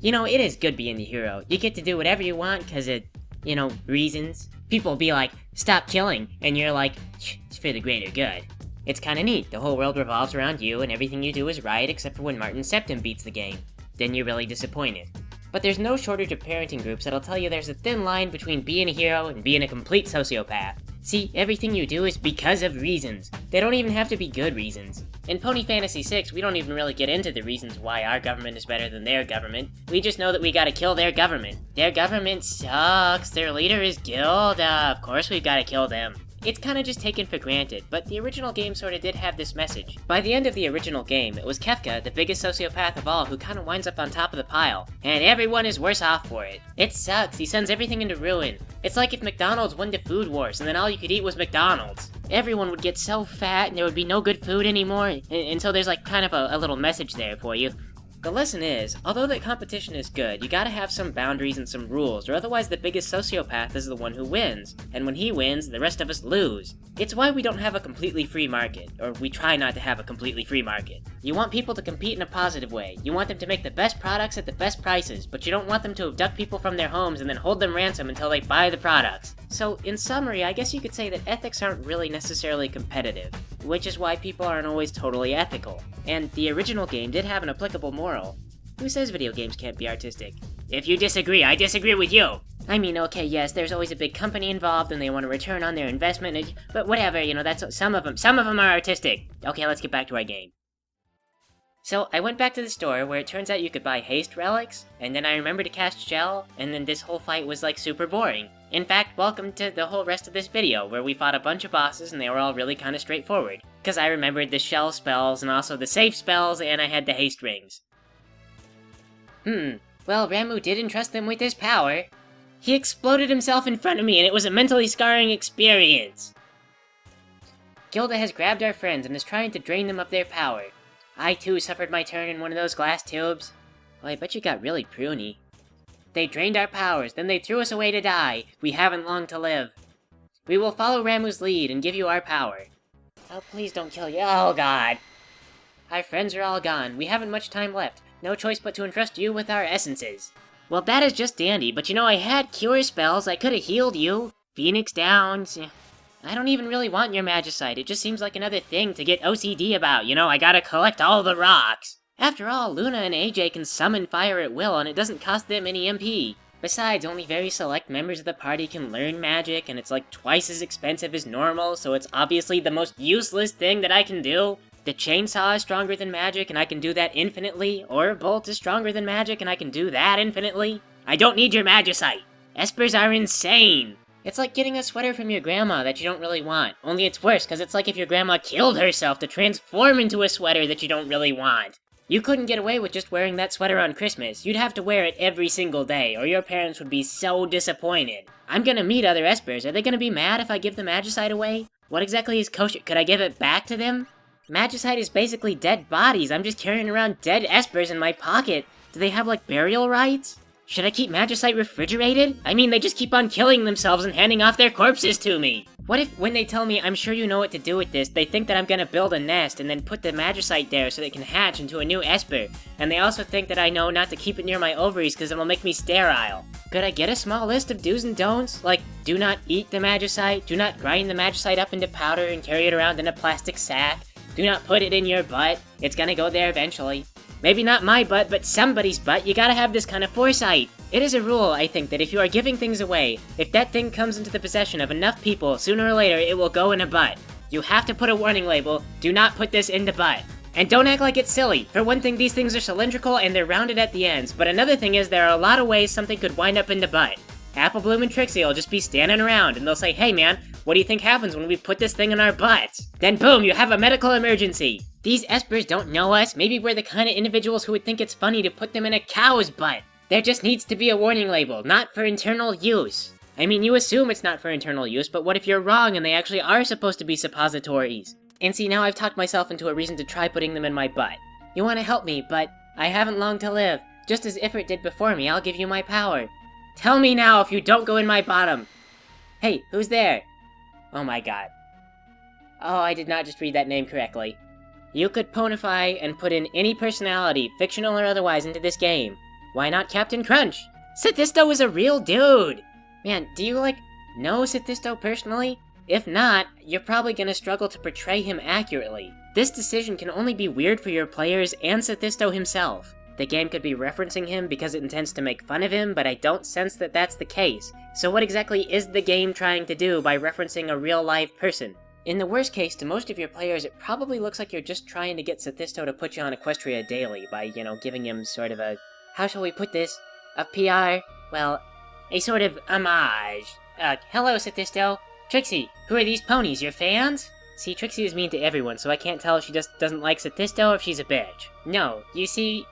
You know, it is good being the hero. You get to do whatever you want because of, reasons. People will be like, stop killing, and you're like, it's for the greater good. It's kinda neat. The whole world revolves around you, and everything you do is right except for when Martin Septim beats the game. Then you're really disappointed. But there's no shortage of parenting groups that'll tell you there's a thin line between being a hero and being a complete sociopath. See, everything you do is because of reasons. They don't even have to be good reasons. In Pony Fantasy VI, we don't even really get into the reasons why our government is better than their government. We just know that we gotta kill their government. Their government sucks, their leader is Gilda, of course we've gotta kill them. It's kinda just taken for granted, but the original game sorta did have this message. By the end of the original game, it was Kefka, the biggest sociopath of all, who kinda winds up on top of the pile. And everyone is worse off for it. It sucks, he sends everything into ruin. It's like if McDonald's won the food wars and then all you could eat was McDonald's. Everyone would get so fat and there would be no good food anymore, and so there's like kind of a little message there for you. The lesson is, although that competition is good, you gotta have some boundaries and some rules, or otherwise the biggest sociopath is the one who wins. And when he wins, the rest of us lose. It's why we don't have a completely free market, or we try not to have a completely free market. You want people to compete in a positive way. You want them to make the best products at the best prices, but you don't want them to abduct people from their homes and then hold them ransom until they buy the products. So, in summary, I guess you could say that ethics aren't really necessarily competitive, which is why people aren't always totally ethical. And the original game did have an applicable moral. Who says video games can't be artistic? If you disagree, I disagree with you! I mean, okay, yes, there's always a big company involved and they want a return on their investment, but whatever, that's some of them are artistic. Okay, let's get back to our game. So, I went back to the store where it turns out you could buy haste relics, and then I remembered to cast Shell, and then this whole fight was like super boring. In fact, welcome to the whole rest of this video, where we fought a bunch of bosses and they were all really kinda straightforward. Cause I remembered the Shell spells, and also the safe spells, and I had the haste rings. Well, Ramu did entrust them with his power. He exploded himself in front of me, and it was a mentally scarring experience. Gilda has grabbed our friends and is trying to drain them of their power. I too suffered my turn in one of those glass tubes. Well, I bet you got really pruny. They drained our powers, then they threw us away to die. We haven't long to live. We will follow Ramu's lead and give you our power. Oh, please don't kill you. Oh, God. Our friends are all gone. We haven't much time left. No choice but to entrust you with our essences. Well, that is just dandy, but I had cure spells. I could have healed you. Phoenix Downs. I don't even really want your magicite. It just seems like another thing to get OCD about. I gotta collect all the rocks. After all, Luna and AJ can summon fire at will, and it doesn't cost them any MP. Besides, only very select members of the party can learn magic, and it's like twice as expensive as normal, so it's obviously the most useless thing that I can do. The chainsaw is stronger than magic, and I can do that infinitely, or a bolt is stronger than magic, and I can do that infinitely. I don't need your magicite. Espers are insane. It's like getting a sweater from your grandma that you don't really want, only it's worse, because it's like if your grandma killed herself to transform into a sweater that you don't really want. You couldn't get away with just wearing that sweater on Christmas. You'd have to wear it every single day, or your parents would be so disappointed. I'm gonna meet other Espers. Are they gonna be mad if I give the magicite away? What exactly is kosher? Could I give it back to them? Magicite is basically dead bodies. I'm just carrying around dead Espers in my pocket. Do they have, like, burial rites? Should I keep magicite refrigerated? I mean, they just keep on killing themselves and handing off their corpses to me. What if, when they tell me, I'm sure you know what to do with this, they think that I'm gonna build a nest and then put the magicite there so they can hatch into a new Esper, and they also think that I know not to keep it near my ovaries because it'll make me sterile. Could I get a small list of do's and don'ts? Like, do not eat the magicite, do not grind the magicite up into powder and carry it around in a plastic sack, do not put it in your butt, it's gonna go there eventually. Maybe not my butt, but somebody's butt. You gotta have this kind of foresight. It is a rule, I think, that if you are giving things away, if that thing comes into the possession of enough people, sooner or later it will go in a butt. You have to put a warning label, do not put this in the butt. And don't act like it's silly. For one thing, these things are cylindrical and they're rounded at the ends, but another thing is there are a lot of ways something could wind up in the butt. Apple Bloom and Trixie will just be standing around and they'll say, hey man, what do you think happens when we put this thing in our butts? Then boom, you have a medical emergency. These Espers don't know us. Maybe we're the kind of individuals who would think it's funny to put them in a cow's butt. There just needs to be a warning label, not for internal use. I mean, you assume it's not for internal use, but what if you're wrong and they actually are supposed to be suppositories? And see, now I've talked myself into a reason to try putting them in my butt. You want to help me, but I haven't long to live. Just as Ifrit did before me, I'll give you my power. Tell me now if you don't go in my bottom. Hey, who's there? Oh my god. Oh, I did not just read that name correctly. You could ponify and put in any personality, fictional or otherwise, into this game. Why not Captain Crunch? Sithisto is a real dude! Man, do you, know Sithisto personally? If not, you're probably gonna struggle to portray him accurately. This decision can only be weird for your players and Sithisto himself. The game could be referencing him because it intends to make fun of him, but I don't sense that that's the case. So what exactly is the game trying to do by referencing a real live person? In the worst case, to most of your players, it probably looks like you're just trying to get Sithisto to put you on Equestria daily by, giving him sort of a, how shall we put this, a PR, well, a sort of homage. Hello Sithisto. Trixie, who are these ponies, your fans? See, Trixie is mean to everyone, so I can't tell if she just doesn't like Sithisto or if she's a bitch. No, you see,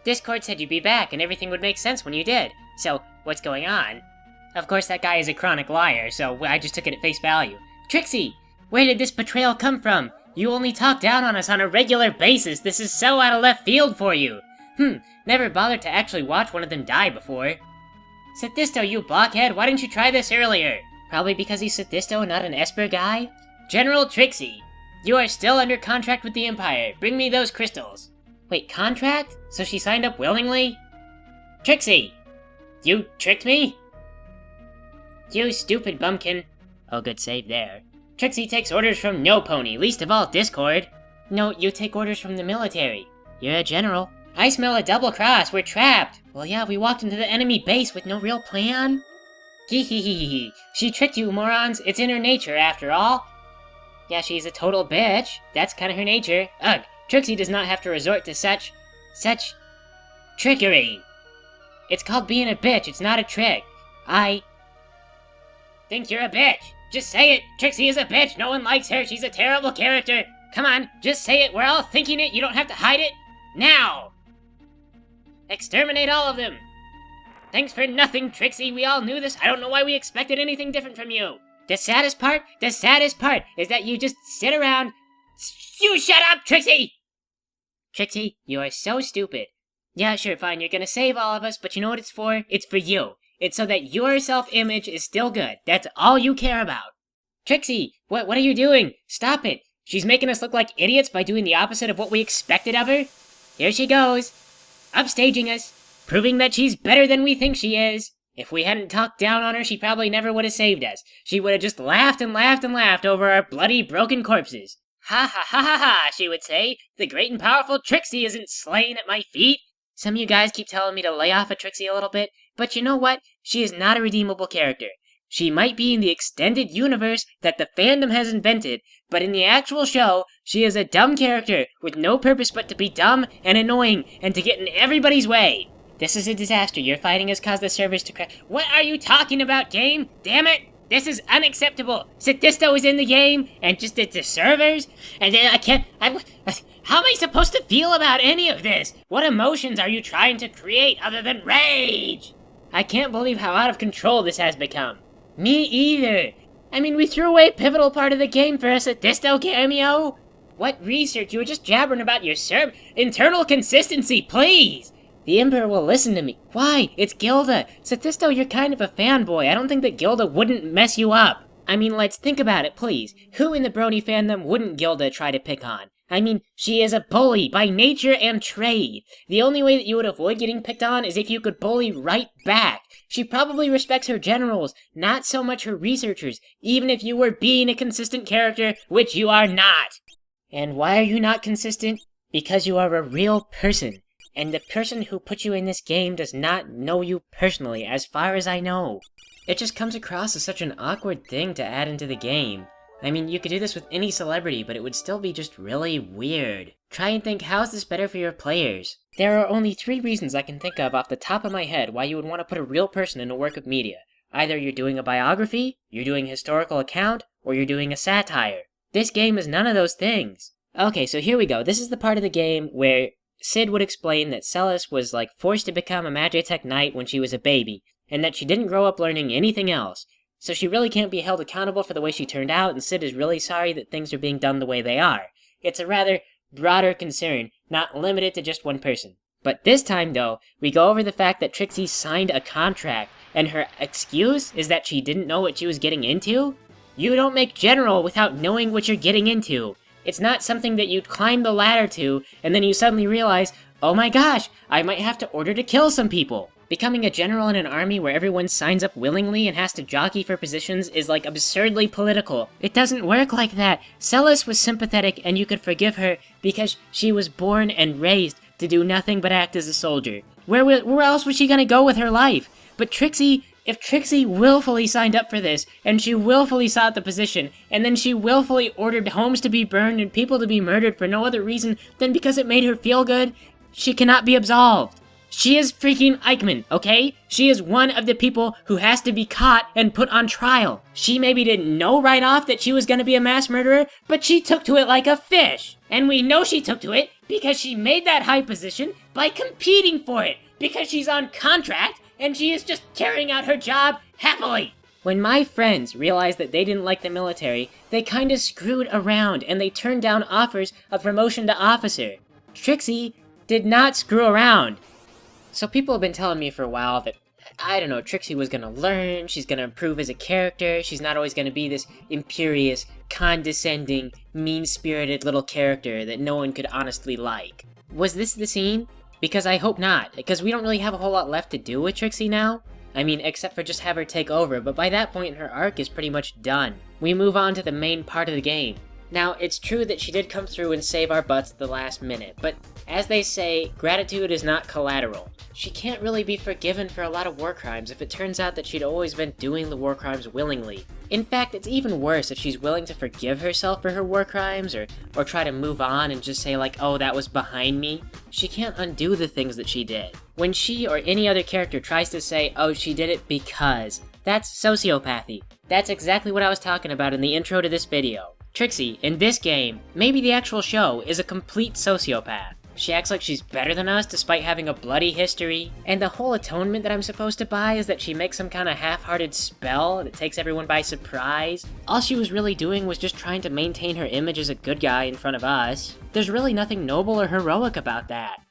Discord said you'd be back and everything would make sense when you did. So, what's going on? Of course that guy is a chronic liar, so I just took it at face value. Trixie! Where did this betrayal come from? You only talk down on us on a regular basis. This is so out of left field for you. Never bothered to actually watch one of them die before. Sithisto, you blockhead, why didn't you try this earlier? Probably because he's Sithisto and not an Esper guy? General Trixie, you are still under contract with the Empire. Bring me those crystals. Wait, contract? So she signed up willingly? Trixie! You tricked me? You stupid bumpkin. Oh, good save there. Trixie takes orders from no pony, least of all Discord. No, you take orders from the military. You're a general. I smell a double cross, we're trapped. Well, yeah, we walked into the enemy base with no real plan. Hee. She tricked you, morons. It's in her nature, after all. Yeah, she's a total bitch. That's kind of her nature. Ugh, Trixie does not have to resort to such trickery. It's called being a bitch, it's not a trick. I think you're a bitch. Just say it. Trixie is a bitch. No one likes her. She's a terrible character. Come on, just say it. We're all thinking it. You don't have to hide it. Now! Exterminate all of them. Thanks for nothing, Trixie. We all knew this. I don't know why we expected anything different from you. The saddest part is that you just sit around. You shut up, Trixie! Trixie, you are so stupid. Yeah, sure, fine. You're gonna save all of us, but you know what it's for? It's for you. It's so that your self-image is still good. That's all you care about. Trixie, what are you doing? Stop it. She's making us look like idiots by doing the opposite of what we expected of her. Here she goes. Upstaging us. Proving that she's better than we think she is. If we hadn't talked down on her, she probably never would have saved us. She would have just laughed and laughed and laughed over our bloody, broken corpses. Ha ha ha ha ha, she would say. The great and powerful Trixie isn't slain at my feet. Some of you guys keep telling me to lay off of Trixie a little bit, but you know what? She is not a redeemable character. She might be in the extended universe that the fandom has invented, but in the actual show, she is a dumb character with no purpose but to be dumb and annoying and to get in everybody's way. This is a disaster. Your fighting has caused the servers to crash. What are you talking about, game? Damn it! This is unacceptable. Sithisto is in the game, and just the servers, and then how am I supposed to feel about any of this? What emotions are you trying to create other than rage? I can't believe how out of control this has become. Me either. I mean, we threw away a pivotal part of the game for a Sithisto cameo. What research? You were just jabbering about your internal consistency, please. The Emperor will listen to me. Why? It's Gilda. Sithisto, you're kind of a fanboy. I don't think that Gilda wouldn't mess you up. I mean, let's think about it, please. Who in the Brony fandom wouldn't Gilda try to pick on? I mean, she is a bully by nature and trade. The only way that you would avoid getting picked on is if you could bully right back. She probably respects her generals, not so much her researchers, even if you were being a consistent character, which you are not. And why are you not consistent? Because you are a real person. And the person who put you in this game does not know you personally, as far as I know. It just comes across as such an awkward thing to add into the game. I mean, you could do this with any celebrity, but it would still be just really weird. Try and think, how is this better for your players? There are only 3 reasons I can think of off the top of my head why you would want to put a real person in a work of media. Either you're doing a biography, you're doing a historical account, or you're doing a satire. This game is none of those things. Okay, so here we go. This is the part of the game where Sid would explain that Celis was forced to become a Magitech Knight when she was a baby, and that she didn't grow up learning anything else. So she really can't be held accountable for the way she turned out, and Sid is really sorry that things are being done the way they are. It's a rather broader concern, not limited to just one person. But this time, though, we go over the fact that Trixie signed a contract, and her excuse is that she didn't know what she was getting into? You don't make general without knowing what you're getting into. It's not something that you'd climb the ladder to, and then you suddenly realize, oh my gosh, I might have to order to kill some people. Becoming a general in an army where everyone signs up willingly and has to jockey for positions is like absurdly political. It doesn't work like that. Celis was sympathetic and you could forgive her because she was born and raised to do nothing but act as a soldier. Where else was she gonna go with her life? But Trixie, if Trixie willfully signed up for this, and she willfully sought the position, and then she willfully ordered homes to be burned and people to be murdered for no other reason than because it made her feel good, she cannot be absolved. She is freaking Eichmann, okay? She is one of the people who has to be caught and put on trial. She maybe didn't know right off that she was gonna be a mass murderer, but she took to it like a fish. And we know she took to it because she made that high position by competing for it, because she's on contract and she is just carrying out her job happily. When my friends realized that they didn't like the military, they kinda screwed around and they turned down offers of promotion to officer. Trixie did not screw around. So people have been telling me for a while that, I don't know, Trixie was gonna learn, she's gonna improve as a character, she's not always gonna be this imperious, condescending, mean-spirited little character that no one could honestly like. Was this the scene? Because I hope not, because we don't really have a whole lot left to do with Trixie now. I mean, except for just have her take over, but by that point her arc is pretty much done. We move on to the main part of the game. Now, it's true that she did come through and save our butts at the last minute, but as they say, gratitude is not collateral. She can't really be forgiven for a lot of war crimes if it turns out that she'd always been doing the war crimes willingly. In fact, it's even worse if she's willing to forgive herself for her war crimes, or try to move on and just say like, oh, that was behind me. She can't undo the things that she did. When she or any other character tries to say, oh, she did it because, that's sociopathy. That's exactly what I was talking about in the intro to this video. Trixie, in this game, maybe the actual show, is a complete sociopath. She acts like she's better than us despite having a bloody history, and the whole atonement that I'm supposed to buy is that she makes some kind of half-hearted spell that takes everyone by surprise. All she was really doing was just trying to maintain her image as a good guy in front of us. There's really nothing noble or heroic about that.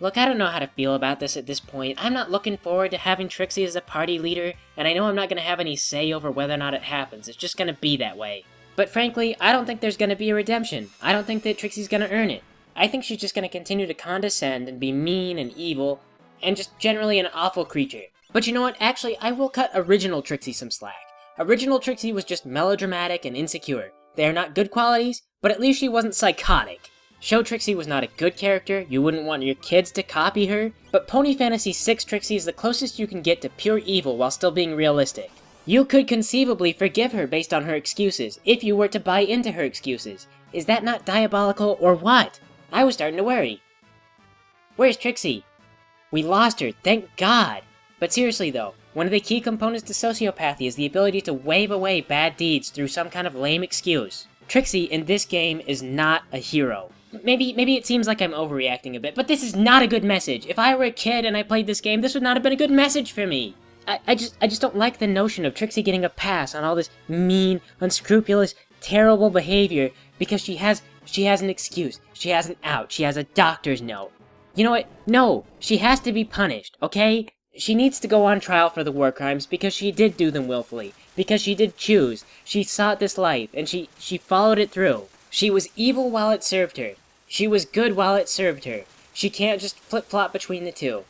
Look, I don't know how to feel about this at this point. I'm not looking forward to having Trixie as a party leader, and I know I'm not going to have any say over whether or not it happens. It's just going to be that way. But frankly, I don't think there's gonna be a redemption. I don't think that Trixie's gonna earn it. I think she's just gonna continue to condescend and be mean and evil, and just generally an awful creature. But you know what? Actually, I will cut original Trixie some slack. Original Trixie was just melodramatic and insecure. They are not good qualities, but at least she wasn't psychotic. Show Trixie was not a good character, you wouldn't want your kids to copy her, but Pony Fantasy VI Trixie is the closest you can get to pure evil while still being realistic. You could conceivably forgive her based on her excuses, if you were to buy into her excuses. Is that not diabolical, or what? I was starting to worry. Where's Trixie? We lost her, thank God! But seriously though, one of the key components to sociopathy is the ability to wave away bad deeds through some kind of lame excuse. Trixie in this game is not a hero. Maybe it seems like I'm overreacting a bit, but this is not a good message. If I were a kid and I played this game, this would not have been a good message for me. I just don't like the notion of Trixie getting a pass on all this mean, unscrupulous, terrible behavior because she has an excuse, she has an out, she has a doctor's note. You know what? No, she has to be punished, okay? She needs to go on trial for the war crimes because she did do them willfully, because she did choose, she sought this life, and she followed it through. She was evil while it served her. She was good while it served her. She can't just flip-flop between the two.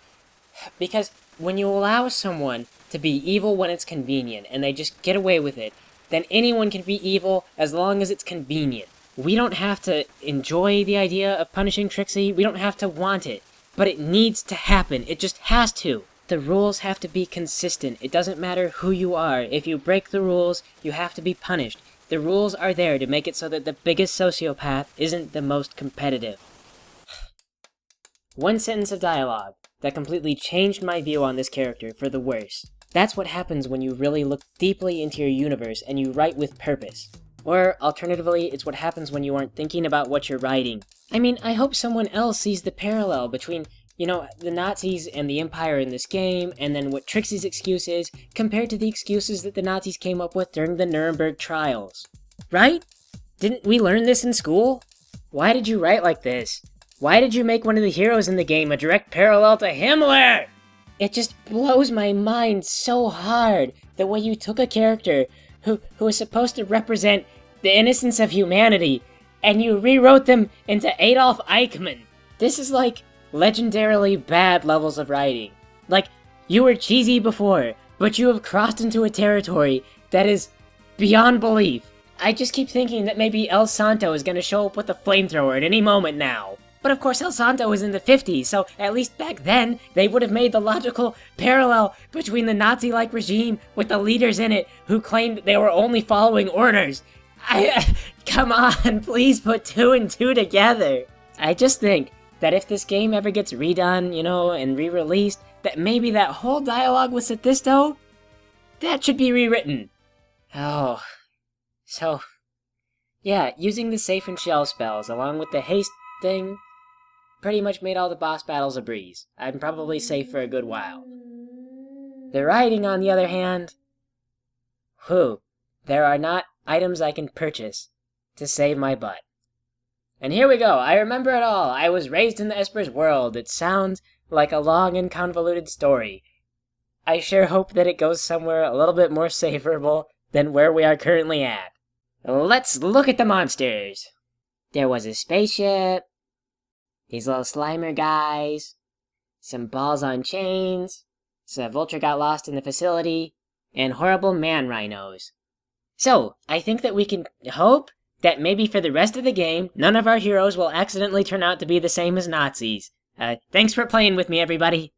Because when you allow someone to be evil when it's convenient, and they just get away with it, then anyone can be evil as long as it's convenient. We don't have to enjoy the idea of punishing Trixie, we don't have to want it, but it needs to happen, it just has to. The rules have to be consistent, it doesn't matter who you are, if you break the rules, you have to be punished. The rules are there to make it so that the biggest sociopath isn't the most competitive. One sentence of dialogue that completely changed my view on this character for the worse. That's what happens when you really look deeply into your universe and you write with purpose. Or, alternatively, it's what happens when you aren't thinking about what you're writing. I mean, I hope someone else sees the parallel between, you know, the Nazis and the Empire in this game, and then what Trixie's excuse is, compared to the excuses that the Nazis came up with during the Nuremberg trials. Right? Didn't we learn this in school? Why did you write like this? Why did you make one of the heroes in the game a direct parallel to Himmler? It just blows my mind so hard the way you took a character who was supposed to represent the innocence of humanity, and you rewrote them into Adolf Eichmann. This is like legendarily bad levels of writing. Like, you were cheesy before, but you have crossed into a territory that is beyond belief. I just keep thinking that maybe El Santo is gonna show up with a flamethrower at any moment now. But of course El Santo was in the 50s, so at least back then, they would have made the logical parallel between the Nazi-like regime with the leaders in it who claimed they were only following orders. Come on, please put 2 and 2 together. I just think that if this game ever gets redone, and re-released, that maybe that whole dialogue with Satisto, that should be rewritten. Oh, so, yeah, using the safe and shell spells along with the haste thing pretty much made all the boss battles a breeze. I'm probably safe for a good while. The writing, on the other hand, there are not items I can purchase to save my butt. And here we go, I remember it all. I was raised in the Esper's world. It sounds like a long and convoluted story. I sure hope that it goes somewhere a little bit more savorable than where we are currently at. Let's look at the monsters. There was a spaceship, these little Slimer guys, some balls on chains, so Vulture got lost in the facility, and horrible man rhinos. So, I think that we can hope that maybe for the rest of the game, none of our heroes will accidentally turn out to be the same as Nazis. Thanks for playing with me, everybody.